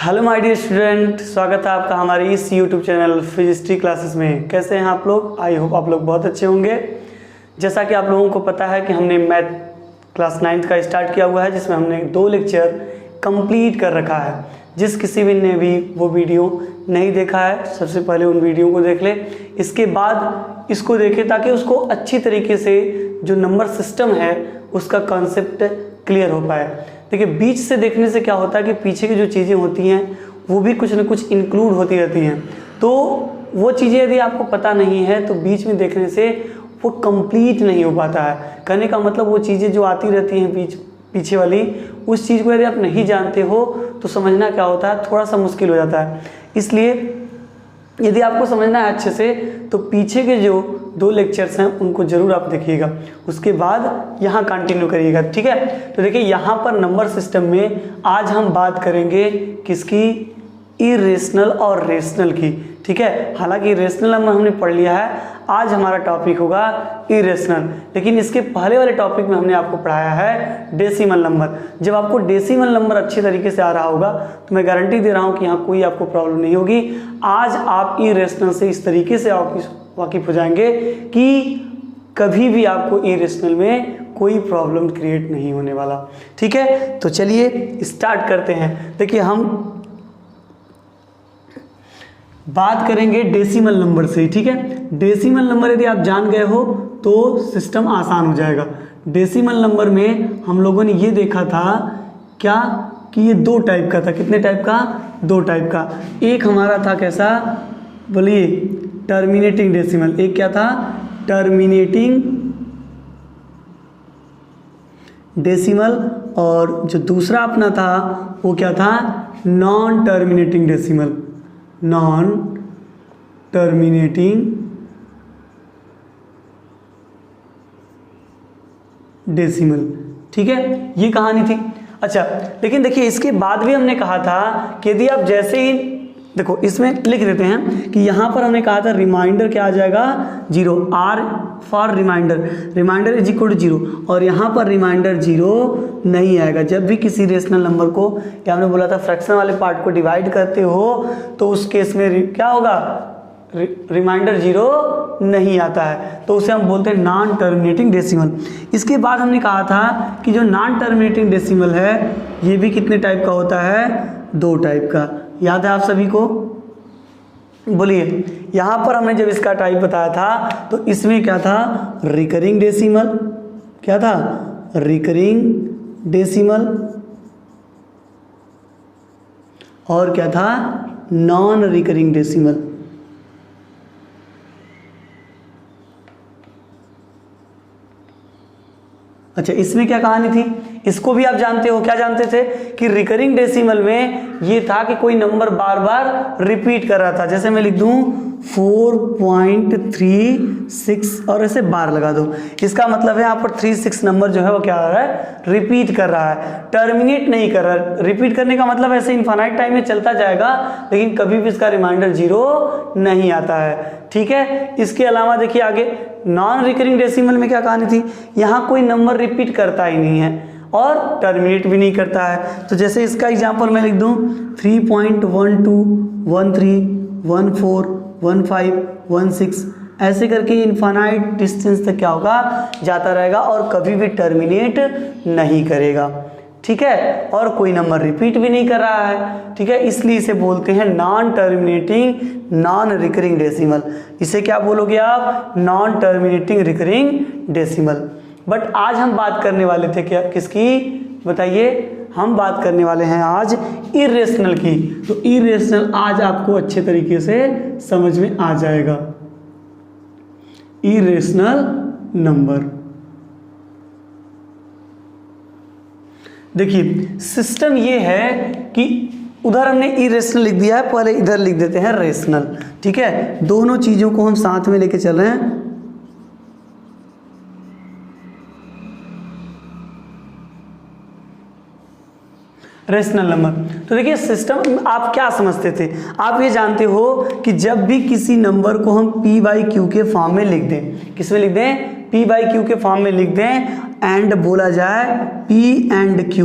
Hello my dear student, स्वागत है आपका हमारे इस यूट्यूब चैनल फिजिस्ट्री क्लासेस में। कैसे हैं आप लोग? आई होप आप लोग बहुत अच्छे होंगे। जैसा कि आप लोगों को पता है कि हमने मैथ क्लास 9th का स्टार्ट किया हुआ है, जिसमें हमने 2 लेक्चर कंप्लीट कर रखा है। जिस किसी भी ने भी वो वीडियो नहीं देखा है, सबसे पहले उन वीडियो को देख ले, इसके बाद इसको देखे ताकि उसको अच्छी तरीके से जो नंबर सिस्टम है उसका कॉन्सेप्ट क्लियर हो पाए। देखिए, बीच से देखने से क्या होता है कि पीछे की जो चीज़ें होती हैं वो भी कुछ ना कुछ इंक्लूड होती रहती हैं। तो वो चीज़ें यदि आपको पता नहीं है तो बीच में देखने से वो कंप्लीट नहीं हो पाता है। कहने का मतलब वो चीज़ें जो आती रहती हैं पीछे वाली, उस चीज़ को यदि आप नहीं जानते हो तो समझना क्या होता है, थोड़ा सा मुश्किल हो जाता है। इसलिए यदि आपको समझना है अच्छे से तो पीछे के जो 2 लेक्चर्स हैं उनको ज़रूर आप देखिएगा, उसके बाद यहाँ कंटिन्यू करिएगा, ठीक है। तो देखिए, यहाँ पर नंबर सिस्टम में आज हम बात करेंगे किसकी? इरेशनल और रेशनल की, ठीक है। हालांकि रेशनल नंबर हमने पढ़ लिया है, आज हमारा टॉपिक होगा इरेशनल। लेकिन इसके पहले वाले टॉपिक में हमने आपको पढ़ाया है डेसिमल नंबर। जब आपको डेसिमल नंबर अच्छे तरीके से आ रहा होगा तो मैं गारंटी दे रहा हूँ कि यहाँ कोई आपको प्रॉब्लम नहीं होगी। आज आप इरेशनल से इस तरीके से वाकिफ हो जाएंगे कि कभी भी आपको इरेशनल में कोई प्रॉब्लम क्रिएट नहीं होने वाला, ठीक है। तो चलिए स्टार्ट करते हैं। देखिए, हम बात करेंगे डेसिमल नंबर से, ठीक है। डेसिमल नंबर यदि आप जान गए हो तो सिस्टम आसान हो जाएगा। डेसिमल नंबर में हम लोगों ने ये देखा था क्या कि ये 2 टाइप का था। कितने टाइप का? 2 टाइप का। एक हमारा था कैसा, बोलिए, टर्मिनेटिंग डेसिमल। एक क्या था? Terminating decimal. और जो दूसरा अपना था वो क्या था? Non terminating decimal. Non terminating decimal, ठीक है। ये कहानी थी। अच्छा, लेकिन देखिए, इसके बाद भी हमने कहा था कि यदि आप जैसे ही देखो, इसमें लिख देते हैं कि यहाँ पर हमने कहा था रिमाइंडर क्या आ जाएगा? 0। R for reminder, reminder is equal to 0। और यहाँ पर रिमाइंडर 0 नहीं आएगा। जब भी किसी रेशनल नंबर को, या हमने बोला था फ्रैक्शन वाले पार्ट को डिवाइड करते हो तो उस केस में क्या होगा? रिमाइंडर 0 नहीं आता है, तो उसे हम बोलते हैं नॉन टर्मिनेटिंग डेसिमल। इसके बाद हमने कहा था कि जो नॉन टर्मिनेटिंग डेसिमल है ये भी कितने टाइप का होता है? 2 टाइप का। याद है आप सभी को? बोलिए, यहाँ पर हमने जब इसका टाइप बताया था तो इसमें क्या था? Recurring decimal. क्या था? Recurring decimal. और क्या था? Non recurring decimal. अच्छा, इसमें क्या कहानी थी? इसको भी आप जानते हो। क्या जानते थे? कि रिकरिंग डेसिमल में ये था कि कोई नंबर बार बार रिपीट कर रहा था। जैसे मैं लिख दूं 4.36 और ऐसे बार लगा दो, इसका मतलब है यहाँ पर 36 नंबर जो है वो क्या आ रहा है? रिपीट कर रहा है, टर्मिनेट नहीं कर रहा है। रिपीट करने का मतलब ऐसे इनफाइनाइट टाइम में चलता जाएगा, लेकिन कभी भी इसका रिमाइंडर 0 नहीं आता है, ठीक है। इसके अलावा देखिए आगे नॉन रिकरिंग डेसिमल में क्या कहानी थी? यहाँ कोई नंबर रिपीट करता ही नहीं है और टर्मिनेट भी नहीं करता है। तो जैसे इसका एग्जांपल मैं लिख दूं 3.1213141516, ऐसे करके इनफाइनाइट डिस्टेंस तक क्या होगा? जाता रहेगा और कभी भी टर्मिनेट नहीं करेगा, ठीक है। और कोई नंबर रिपीट भी नहीं कर रहा है, ठीक है। इसलिए इसे बोलते हैं non terminating non recurring decimal. इसे क्या बोलोगे आप? Non terminating recurring decimal. But आज हम बात करने वाले थे क्या, किसकी? बताइए। हम बात करने वाले हैं आज इरेशनल की। तो इरेशनल आज आपको अच्छे तरीके से समझ में आ जाएगा। इरेशनल नंबर, देखिए सिस्टम ये है कि उधर हमने इरेशनल लिख दिया है, पहले इधर लिख देते हैं रेशनल, ठीक है। दोनों चीजों को हम साथ में लेके चल रहे हैं। Rational number. तो देखिए, सिस्टम आप क्या समझते थे? आप ये जानते हो कि जब भी किसी नंबर को हम p/q के फॉर्म में लिख दें, किस में लिख दें? p/q के फॉर्म में लिख दें एंड बोला जाए p and q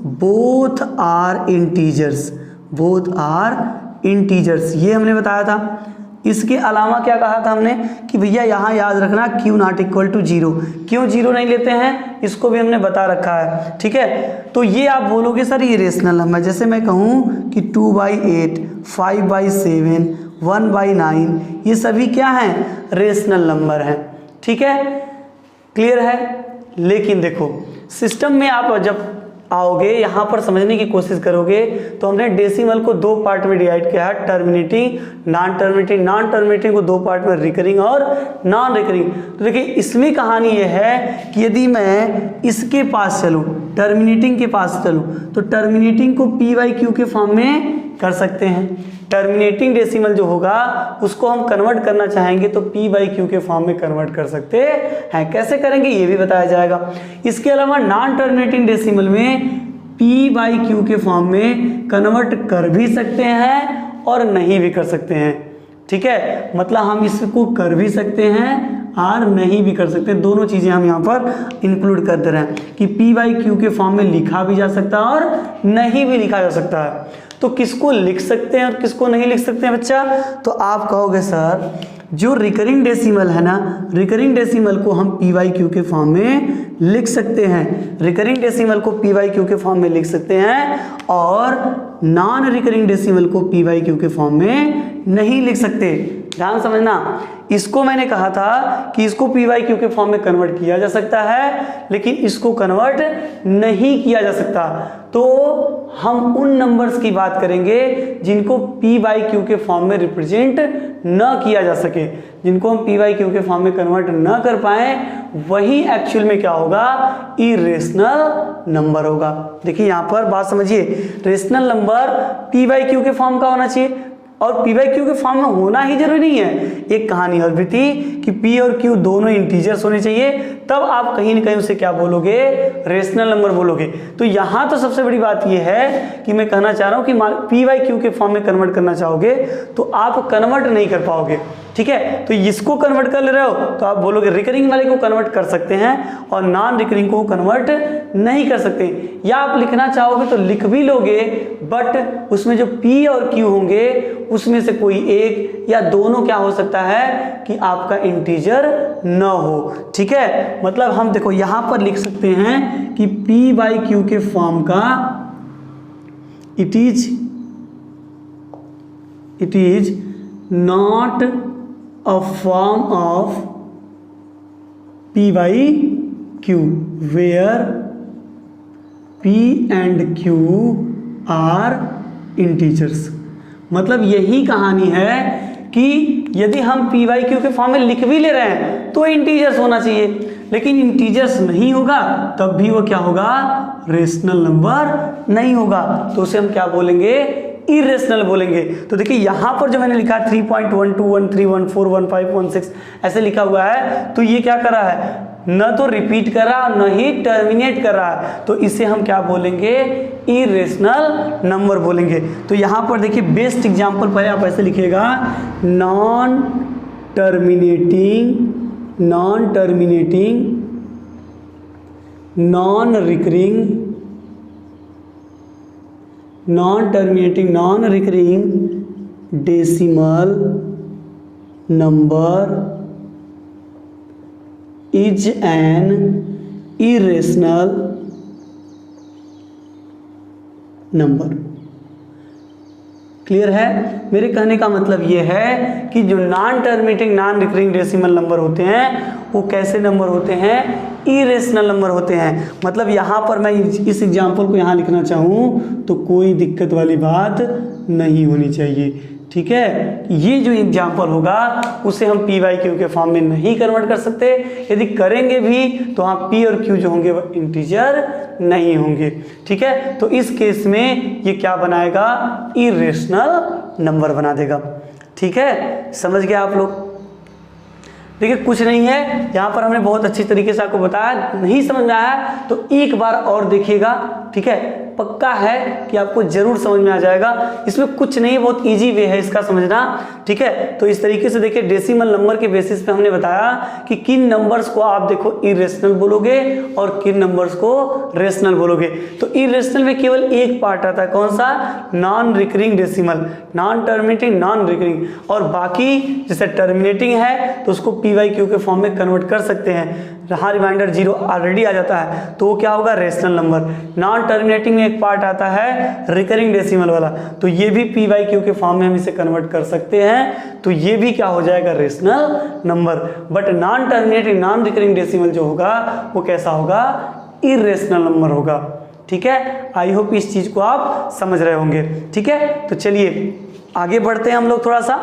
both are integers, both are integers, ये हमने बताया था। इसके अलावा क्या कहा था हमने कि भैया यहाँ याद रखना Q नॉट इक्वल टू 0, क्यों 0 नहीं लेते हैं इसको भी हमने बता रखा है, ठीक है। तो ये आप बोलोगे सर ये रेशनल नंबर, जैसे मैं कहूँ कि 2/8, 5/7, 1/9, ये सभी क्या हैं, रेशनल नंबर हैं, ठीक है, क्लियर है। लेकिन देखो सिस्टम में आप जब आओगे यहाँ पर समझने की कोशिश करोगे तो हमने डेसिमल को दो पार्ट में डिवाइड किया है, terminating, non terminating. Non terminating को दो पार्ट में, रिकरिंग और नॉन रिकरिंग। तो देखिए इसमें कहानी ये है कि यदि मैं इसके पास चलूँ, टर्मिनेटिंग के पास चलूँ, तो टर्मिनेटिंग को P/Q के फॉर्म में कर सकते हैं। टर्मिनेटिंग डेसिमल जो होगा उसको हम कन्वर्ट करना चाहेंगे तो P/Q के फॉर्म में कन्वर्ट कर सकते हैं। कैसे करेंगे ये भी बताया जाएगा। इसके अलावा नॉन टर्मिनेटिंग डेसिमल में P/Q के फॉर्म में कन्वर्ट कर भी सकते हैं और नहीं भी कर सकते हैं, ठीक है। मतलब हम इसको कर भी सकते हैं और नहीं भी कर सकते, दोनों चीज़ें हम यहाँ पर इंक्लूड कर दे रहे हैं कि P/Q के फॉर्म में लिखा भी जा सकता है और नहीं भी लिखा जा सकता है। तो किसको लिख सकते हैं और किसको नहीं लिख सकते हैं बच्चा, तो आप कहोगे सर जो रिकरिंग डेसिमल है ना, रिकरिंग डेसिमल को हम P/Q के फॉर्म में लिख सकते हैं, रिकरिंग डेसिमल को P/Q के फॉर्म में लिख सकते हैं और नॉन रिकरिंग डेसिमल को P/Q के फॉर्म में नहीं लिख सकते। ध्यान समझना, इसको मैंने कहा था कि इसको P/Q के फॉर्म में कन्वर्ट किया जा सकता है लेकिन इसको कन्वर्ट नहीं किया जा सकता। तो हम उन नंबर्स की बात करेंगे जिनको P/Q के फॉर्म में रिप्रेजेंट न किया जा सके, जिनको हम P/Q के फॉर्म में कन्वर्ट न कर पाए, वही एक्चुअल में क्या होगा, इरेशनल नंबर होगा। देखिए यहाँ पर बात समझिए, रेशनल नंबर P/Q के फॉर्म का होना चाहिए और P/Q के फॉर्म में होना ही जरूरी नहीं है। एक कहानी और भी थी कि P और Q दोनों इंटीजर्स होने चाहिए, तब आप कहीं ना कहीं उसे क्या बोलोगे, रेशनल नंबर बोलोगे। तो यहाँ तो सबसे बड़ी बात यह है कि मैं कहना चाह रहा हूँ कि P/Q के फॉर्म में कन्वर्ट करना चाहोगे तो आप कन्वर्ट नहीं कर पाओगे, ठीक है। तो इसको कन्वर्ट कर ले रहे हो तो आप बोलोगे रिकरिंग वाले को कन्वर्ट कर सकते हैं और नॉन रिकरिंग को कन्वर्ट नहीं कर सकते, या आप लिखना चाहोगे तो लिख भी लोगे बट उसमें जो P और Q होंगे उसमें से कोई एक या दोनों क्या हो सकता है कि आपका इंटीजर न हो, ठीक है। मतलब हम देखो यहां पर लिख सकते हैं कि P/Q के फॉर्म का it is not a form of P/Q where P and Q are integers। मतलब यही कहानी है कि यदि हम P/Q के फॉर्म में लिख भी ले रहे हैं तो इंटीजर्स होना चाहिए, लेकिन इंटीजर्स नहीं होगा तब भी वो क्या होगा, रेशनल नंबर नहीं होगा, तो उसे हम क्या बोलेंगे, इरेशनल बोलेंगे। तो देखिए यहाँ पर जो मैंने लिखा है 3.12, 13, 14, 15, 16 ऐसे लिखा हुआ है, तो ये क्या कर रहा है, न तो रिपीट कर रहा न ही टर्मिनेट कर रहा है, तो इसे हम क्या बोलेंगे, इरेशनल नंबर बोलेंगे। तो यहाँ पर देखिए बेस्ट एग्जांपल पहले आप ऐसे लिखिएगा, non terminating, non recurring decimal number is an irrational number. Clear है, मेरे कहने का मतलब ये है कि जो non terminating non recurring decimal number होते हैं वो कैसे नंबर होते हैं, इरेशनल नंबर होते हैं। मतलब यहाँ पर मैं इस एग्जाम्पल को यहाँ लिखना चाहूँ तो कोई दिक्कत वाली बात नहीं होनी चाहिए, ठीक है। ये जो एग्जाम्पल होगा उसे हम P/Q के फॉर्म में नहीं कन्वर्ट कर सकते, यदि करेंगे भी तो हाँ P और Q जो होंगे वो इंटीजर नहीं होंगे, ठीक है। तो इस केस में ये क्या बनाएगा, इरेशनल नंबर बना देगा, ठीक है। समझ गए आप लोग। देखिए कुछ नहीं है, यहाँ पर हमने बहुत अच्छी तरीके से आपको बताया, नहीं समझ में आया तो एक बार और देखिएगा, ठीक है। पक्का है कि आपको जरूर समझ में आ जाएगा। इसमें कुछ नहीं, बहुत इजी वे है इसका समझना, ठीक है। तो इस तरीके से देखिए डेसिमल नंबर के बेसिस पे हमने बताया कि किन नंबर्स को आप देखो इरेशनल बोलोगे और किन नंबर्स को रेशनल बोलोगे। तो इरेशनल में केवल एक पार्ट आता है, कौन सा? Non recurring decimal, non terminating, non recurring, और बाकी जैसे टर्मिनेटिंग है तो उसको PYQ के फॉर्म में कन्वर्ट कर सकते हैं। हाँ, रिमाइंडर 0 ऑलरेडी आ जाता है तो वो क्या होगा? Rational number. नॉन टर्मिनेटिंग में एक पार्ट आता है रिकरिंग डेसिमल वाला, तो ये भी PYQ के फॉर्म में हम इसे कन्वर्ट कर सकते हैं, तो ये भी क्या हो जाएगा? Rational number. But non terminating, non recurring decimal जो होगा वो कैसा होगा? इरेशनल नंबर होगा, ठीक है। आई होप इस चीज को आप समझ रहे होंगे, ठीक है। तो चलिए आगे बढ़ते हैं हम लोग थोड़ा सा,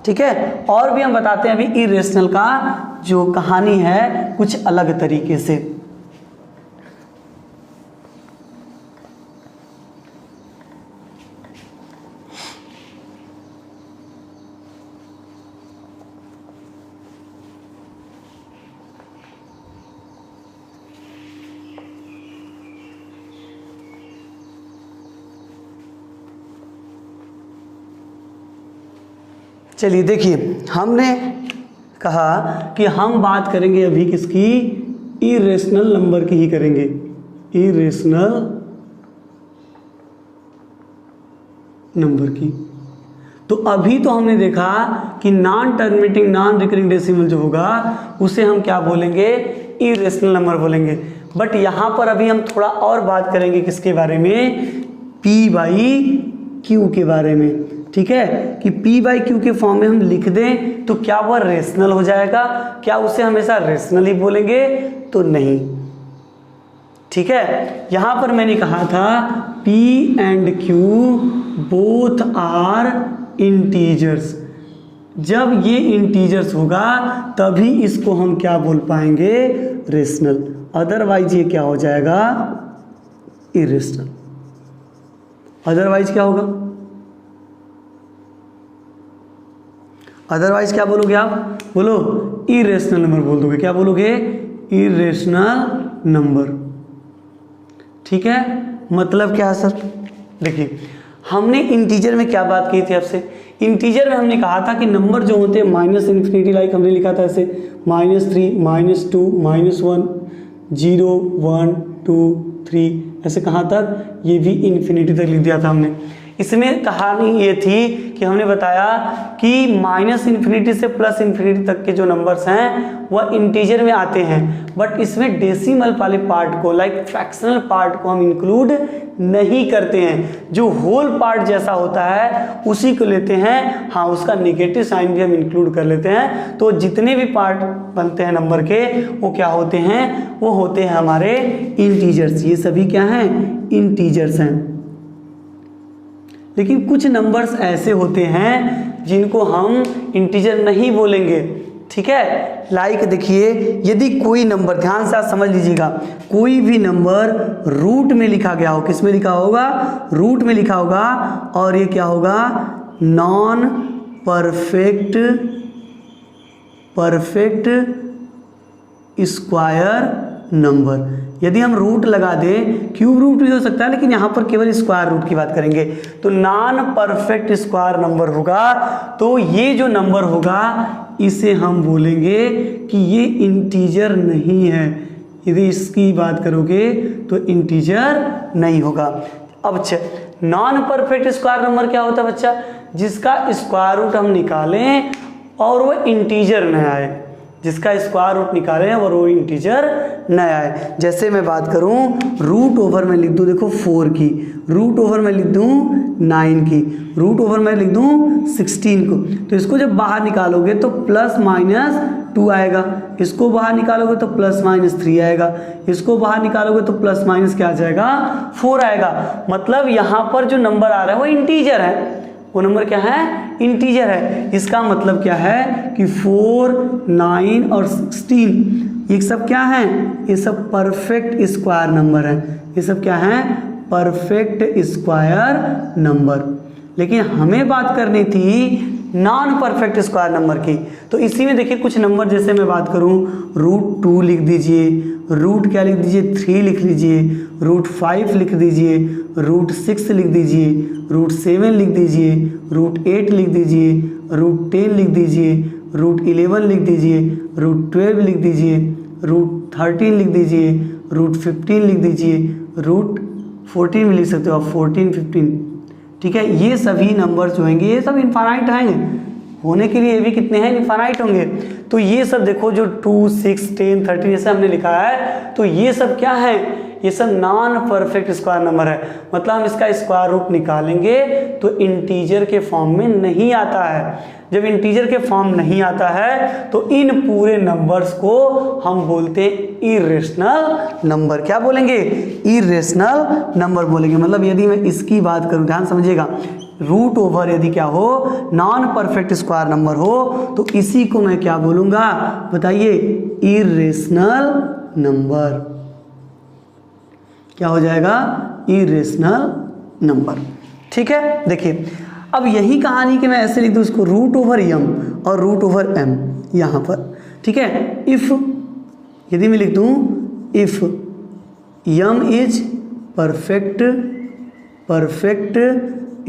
ठीक है। और भी हम बताते हैं अभी इरेशनल का जो कहानी है कुछ अलग तरीके से। चलिए देखिए, हमने कहा कि हम बात करेंगे अभी किसकी? इरेशनल नंबर की ही करेंगे, इरेशनल नंबर की। तो अभी तो हमने देखा कि non terminating, non recurring decimal जो होगा उसे हम क्या बोलेंगे? इरेशनल नंबर बोलेंगे। बट यहाँ पर अभी हम थोड़ा और बात करेंगे किसके बारे में? PYQ के बारे में, ठीक है। कि PYQ के फॉर्म में हम लिख दें तो क्या वह रेशनल हो जाएगा? क्या उसे हमेशा रेशनल ही बोलेंगे? तो नहीं, ठीक है। यहां पर मैंने कहा था P and Q both are integers. जब ये इंटीजर्स होगा तभी इसको हम क्या बोल पाएंगे? रेशनल। अदरवाइज ये क्या हो जाएगा? इरेशनल। अदरवाइज क्या होगा? अदरवाइज क्या बोलोगे आप? बोलो इरेशनल नंबर बोल दोगे। क्या बोलोगे? इरेशनल नंबर, ठीक है। मतलब क्या है सर? देखिए हमने इंटीजर में क्या बात की थी आपसे? इंटीजर में हमने कहा था कि नंबर जो होते हैं माइनस इन्फिनिटी, लाइक हमने लिखा था ऐसे -3, -2, -1, 0, 1, 2, 3, ऐसे कहाँ तक? ये भी इन्फिनिटी तक लिख दिया था हमने। इसमें कहानी ये थी कि हमने बताया कि माइनस इन्फिनिटी से प्लस इन्फिनिटी तक के जो नंबर्स हैं वह इंटीजर में आते हैं, बट इसमें डेसिमल वाले पार्ट को, लाइक फ्रैक्शनल पार्ट को हम इंक्लूड नहीं करते हैं। जो होल पार्ट जैसा होता है उसी को लेते हैं। हाँ, उसका नेगेटिव साइन भी हम इंक्लूड कर लेते हैं। तो जितने भी पार्ट बनते हैं नंबर के वो क्या होते हैं? वो होते हैं हमारे इंटीजर्स। ये सभी क्या हैं? इंटीजर्स हैं। लेकिन कुछ नंबर्स ऐसे होते हैं जिनको हम इंटीजर नहीं बोलेंगे, ठीक है। लाइक देखिए, यदि कोई नंबर, ध्यान से आप समझ लीजिएगा, कोई भी नंबर रूट में लिखा गया हो, किस में लिखा होगा? रूट में लिखा होगा, और ये क्या होगा? Non perfect square number. यदि हम रूट लगा दें, क्यूब रूट भी हो सकता है, लेकिन यहाँ पर केवल स्क्वायर रूट की बात करेंगे, तो नॉन परफेक्ट स्क्वायर नंबर होगा। तो ये जो नंबर होगा इसे हम बोलेंगे कि ये इंटीजर नहीं है। यदि इसकी बात करोगे तो इंटीजर नहीं होगा। अब नॉन परफेक्ट स्क्वायर नंबर क्या होता है बच्चा? जिसका स्क्वायर रूट हम निकालें और वो इंटीजर न आए, जिसका स्क्वायर रूट निकालें और वो इंटीजर न आए। जैसे मैं बात करूं, रूट ओवर में लिख दूं, देखो 4 की, रूट ओवर में लिख दूं 9 की, रूट ओवर में लिख दूं 16 को, तो इसको जब बाहर निकालोगे तो +-2 आएगा, इसको बाहर निकालोगे तो +-3 आएगा, इसको बाहर निकालोगे तो प्लस क्या आ जाएगा? 4 आएगा। मतलब यहाँ पर जो नंबर आ रहा है वो इंटीजर है। वो नंबर क्या है? इंटीजर है। इसका मतलब क्या है कि 4, 9 और 16 ये सब क्या है? ये सब परफेक्ट स्क्वायर नंबर है। ये सब क्या है? Perfect square number. लेकिन हमें बात करनी थी नॉन परफेक्ट स्क्वायर नंबर की। तो इसी में देखिए कुछ नंबर, जैसे मैं बात करूं √2 लिख दीजिए, रूट क्या लिख दीजिए 3 लिख लीजिए, रूट 5 लिख दीजिए, रूट 6 लिख दीजिए, रूट 7 लिख दीजिए, रूट 8 लिख दीजिए, रूट 10 लिख दीजिए, रूट 11 लिख दीजिए, रूट 12 लिख दीजिए, रूट 13 लिख दीजिए, रूट 15 लिख दीजिए, रूट 14 भी लिख सकते हो आप, 14 15। ठीक है, ये सभी नंबर जो होंगे ये सब इनफाइनाइट हैं, होने के लिए ये भी कितने हैं, इनफाइनाइट होंगे। तो ये सब देखो जो 2 6 10 13 जैसे हमने लिखा है, तो ये सब क्या है, ये सब नॉन परफेक्ट स्क्वायर नंबर है। मतलब हम इसका स्क्वायर रूट निकालेंगे तो इंटीजर के फॉर्म में नहीं आता है। जब इंटीजर के फॉर्म नहीं आता है तो इन पूरे नंबर्स को हम बोलते हैं इरेशनल नंबर। क्या बोलेंगे, इरेशनल नंबर बोलेंगे। मतलब यदि मैं इसकी बात करूं, ध्यान समझिएगा, रूट ओवर यदि क्या हो, नॉन परफेक्ट स्क्वायर नंबर हो, तो इसी को मैं क्या बोलूंगा बताइए, इरेशनल नंबर। क्या हो जाएगा, इरेशनल नंबर। ठीक है, देखिए अब यही कहानी कि मैं ऐसे लिख दूँ इसको, रूट ओवर यम और रूट ओवर एम यहाँ पर। ठीक है, इफ यदि मैं लिख दूँ if m is perfect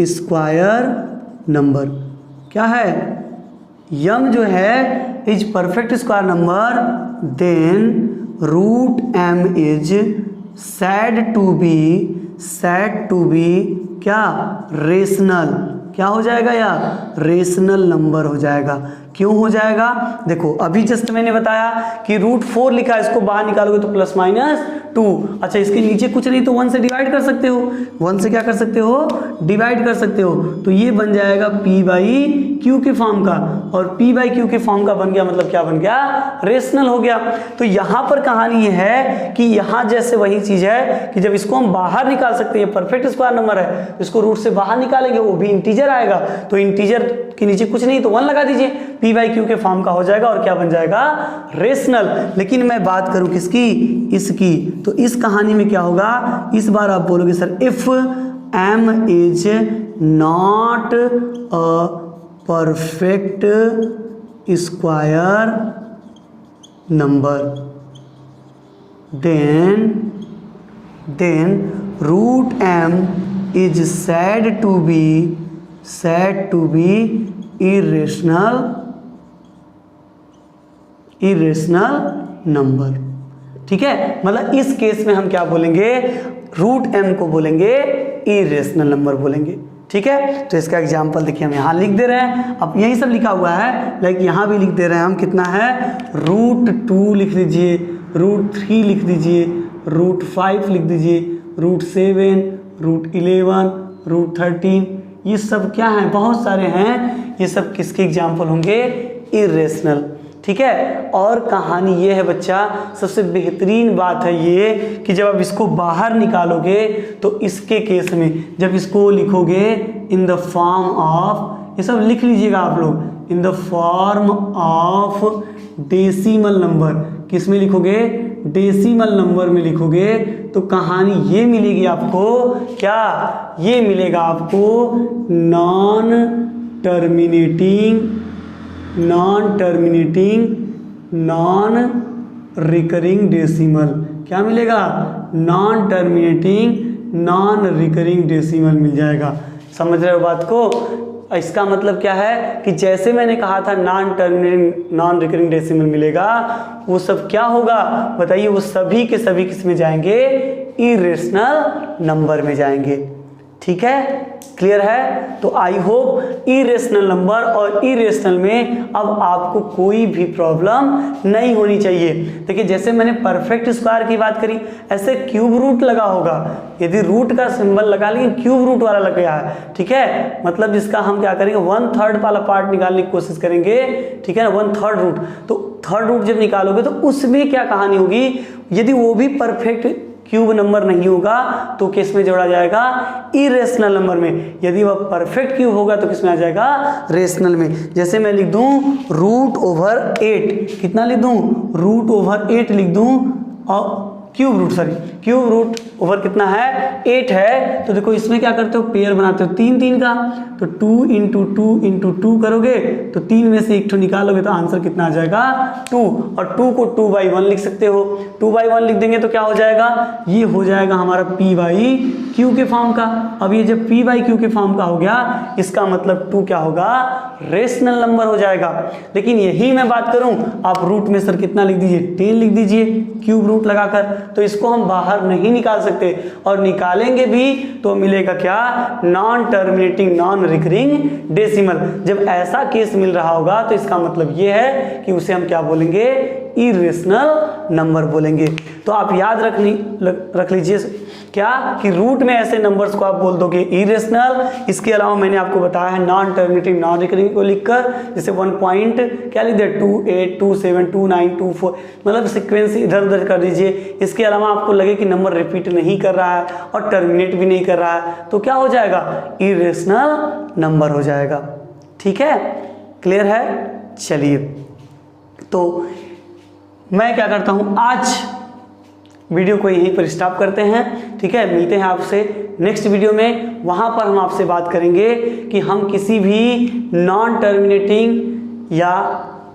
square number, क्या है, यम जो है is perfect square number, then root m is said to be क्या, रेशनल। क्या हो जाएगा यार, रेशनल नंबर हो जाएगा। क्यों हो जाएगा, देखो अभी जस्ट मैंने बताया कि रूट 4 लिखा है, इसको बाहर निकालोगे तो प्लस माइनस 2। अच्छा, इसके नीचे कुछ नहीं तो 1 से डिवाइड कर सकते हो, 1 से क्या कर सकते हो, डिवाइड कर सकते हो। तो ये बन जाएगा p बाई क्यू के फॉर्म का, और p बाई क्यू के फॉर्म का बन गया, मतलब क्या बन गया, रेशनल हो गया। तो यहाँ पर कहानी ये है कि यहाँ जैसे वही चीज है कि जब इसको हम बाहर निकाल सकते हैं, परफेक्ट स्क्वायर नंबर है, इसको रूट से बाहर निकालेंगे वो भी इंटीजर आएगा, तो इंटीजर के नीचे कुछ नहीं तो 1 लगा दीजिए, p बाई क्यू के फॉर्म का हो जाएगा और क्या बन जाएगा, रेशनल। लेकिन मैं बात करूं किसकी, इसकी, तो इस कहानी में क्या होगा, इस बार आप बोलोगे sir if m is not a perfect square number, then root m is said to be irrational number। ठीक है, मतलब इस केस में हम क्या बोलेंगे, रूट m को बोलेंगे इरेशनल नंबर बोलेंगे। ठीक है, तो इसका एग्जाम्पल देखिए हम यहाँ लिख दे रहे हैं, अब यही सब लिखा हुआ है, लाइक यहाँ भी लिख दे रहे हैं हम, कितना है, रूट 2 लिख दीजिए, रूट 3 लिख दीजिए, रूट 5 लिख दीजिए, रूट 7, रूट 11, रूट 13, ये सब क्या है, बहुत सारे हैं, ये सब किसके एग्जाम्पल होंगे, इरेशनल। ठीक है, और कहानी ये है बच्चा, सबसे बेहतरीन बात है ये कि जब आप इसको बाहर निकालोगे तो इसके केस में जब इसको लिखोगे इन द फॉर्म ऑफ, ये सब लिख लीजिएगा आप लोग, in the form of decimal number, किस में लिखोगे, डेसिमल नंबर में लिखोगे, तो कहानी ये मिलेगी आपको, क्या, ये मिलेगा आपको नॉन रिकरिंग डेसिमल। क्या मिलेगा, नॉन रिकरिंग डेसिमल मिल जाएगा। समझ रहे हो बात को, इसका मतलब क्या है कि जैसे मैंने कहा था नॉन रिकरिंग डेसिमल मिलेगा, वो सब क्या होगा बताइए, वो सभी के सभी किस में जाएंगे, इरेशनल नंबर में जाएंगे। ठीक है, क्लियर है। तो आई होप इरेशनल नंबर और इरेशनल में अब आपको कोई भी प्रॉब्लम नहीं होनी चाहिए। देखिए जैसे मैंने परफेक्ट स्क्वायर की बात करी, ऐसे क्यूब रूट लगा होगा, यदि रूट का सिंबल लगा लेकिन क्यूब रूट वाला लग गया है, ठीक है, मतलब जिसका हम क्या करेंगे 1/3 वाला पार्ट निकालने की कोशिश करेंगे, ठीक है ना, 1/3 रूट। तो थर्ड रूट जब निकालोगे तो उसमें क्या कहानी होगी, यदि वो भी परफेक्ट क्यूब नंबर नहीं होगा तो किस में जोड़ा जाएगा, इरेशनल नंबर में। यदि वह परफेक्ट क्यूब होगा तो किस में आ जाएगा, रेशनल में। जैसे मैं लिख दूं √8, कितना लिख दूं, √8 लिख दूं, और cube root cube root over कितना है 8 है। तो देखो इसमें क्या करते हो, पेयर बनाते हो 3 3 का, तो 2 इंटू 2 इंटू 2 करोगे तो 3 में से एक ठो निकालोगे तो आंसर कितना आ जाएगा 2, और 2 को 2/1 लिख सकते हो। 2/1 लिख देंगे तो क्या हो जाएगा, ये हो जाएगा हमारा p/q के फॉर्म का। अब ये जब p/q के फॉर्म का हो गया, इसका मतलब 2 क्या होगा, रेशनल नंबर हो जाएगा। लेकिन यही मैं बात करूं, आप रूट में सर कितना लिख दीजिए, 10 लिख दीजिए क्यूब रूट लगाकर, तो इसको हम बाहर नहीं निकाल सकते, और निकालेंगे भी तो मिलेगा क्या, non terminating non recurring decimal. जब ऐसा केस मिल रहा होगा तो इसका मतलब ये है कि उसे हम क्या बोलेंगे, इरेशनल नंबर बोलेंगे। तो आप याद रख लीजिए क्या, कि रूट में ऐसे नंबर्स को आप बोल दोगे इरेशनल। इसके अलावा मैंने आपको बताया है नॉन टर्मिनेटिंग नॉन रिकरिंग को लिखकर, जैसे 1 पॉइंट क्या लिख दिया, 2 8 2 7 2 9 2 4, मतलब सीक्वेंस इधर उधर कर दीजिए। इसके अलावा आपको लगे कि नंबर रिपीट नहीं कर रहा है और टर्मिनेट भी नहीं कर रहा है, तो क्या हो जाएगा, इरेशनल नंबर हो जाएगा। ठीक है, क्लियर है। चलिए, तो मैं क्या करता हूं, आज वीडियो को यहीं पर स्टॉप करते हैं। ठीक है, मिलते हैं आपसे नेक्स्ट वीडियो में। वहां पर हम आपसे बात करेंगे कि हम किसी भी नॉन टर्मिनेटिंग या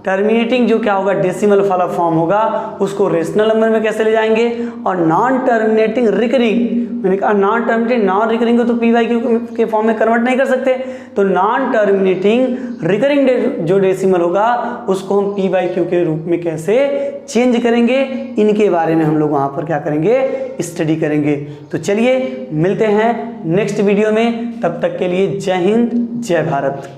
टर्मिनेटिंग जो क्या होगा डेसिमल वाला फॉर्म होगा उसको रेशनल नंबर में कैसे ले जाएंगे, और नॉन टर्मिनेटिंग रिकरिंग, मैंने कहा नॉन टर्मिनेटिंग नॉन रिकरिंग को तो p/q के फॉर्म में कन्वर्ट नहीं कर सकते, तो नॉन टर्मिनेटिंग रिकरिंग जो डेसिमल होगा उसको हम p/q के रूप में कैसे चेंज करेंगे, इनके बारे में हम लोग वहां पर क्या करेंगे, स्टडी करेंगे। तो चलिए मिलते हैं नेक्स्ट वीडियो में, तब तक के लिए जय हिंद जय भारत।